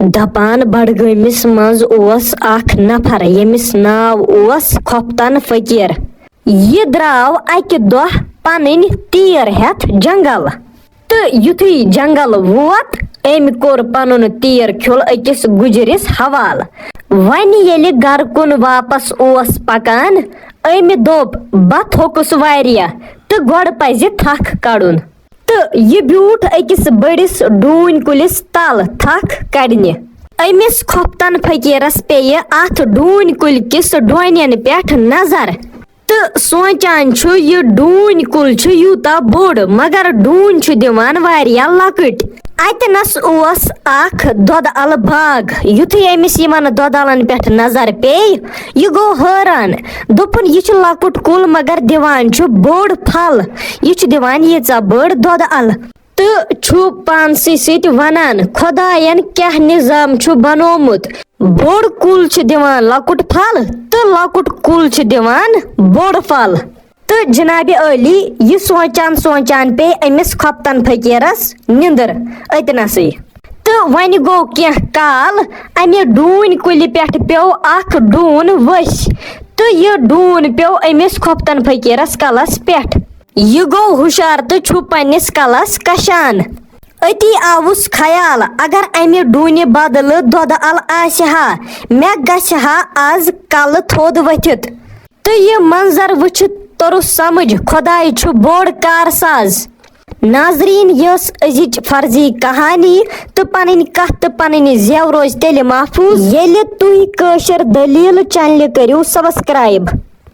दपान बडगमिस मज ओस आख नफर यमिस नाव ओस खोफ्तन फकीर। ये द्राव अकि दोह पनिन तीर हेथ जंगल तो युथुई जंगल वोत अमि कोर पनुन तीर खुल अकिस गुजरिस हवाल। वन येलि घर कुन वापस ओस पकान अमि दोप बत होकुस वारिया तो गोड़ पजि थक कड़ुन तो ये ब्यूठ अकिस बड़िस डून कुलिस तल थक कड़ने। अमिस खोफ्तन फकीरस पे अथ डून कुल किस डोनियन पेठ नजर तो सोचान छु ये डून कुल छु यूता बोड़ मगर डून छु दिवान वारिया लकट। अतनस ओस आख दोद अल बाग युथुई अमिस यमन दोद अलन पेठ नजर पे ये गो हैरान दोपन ये छु लकट कुल मगर दिवान छु बोड़ फल ये छु दिवान यीचा बड़ दोद अल तो छु पानसी सित वनान खुदायन क्या निजाम छु बनोमुत बोड़ कुल छु दिवान लकट फल तो लकट कुल छु दिवान बोड़ फल। तो जनाबे अली ये सोचान सोचान पे अमिस खोफ्तन फकीरस निंदर अतनसई तो वन गो क्या काल अमे डून कुल पेठ पेव अख डून वस तो ये डून पेव अमिस खोफ्तन फकीरस कलस पेठ। ये गो हुशार तो छु पन्निस कलस कशान। अति आउस ख्याल अगर अमे डून बदल दोद अल आसहा मे गसहा आज कल थोद वथित तो ये मंजर वुचित तोरु समझ खुदाई छु बोड़ कारसाज। नाजरीन यस अजिच फर्जी कहानी तो पनन कथ तो पनन जेव रोज तेल महफूज येले तुही कशर दलील चैनल करियो सब्सक्राइब।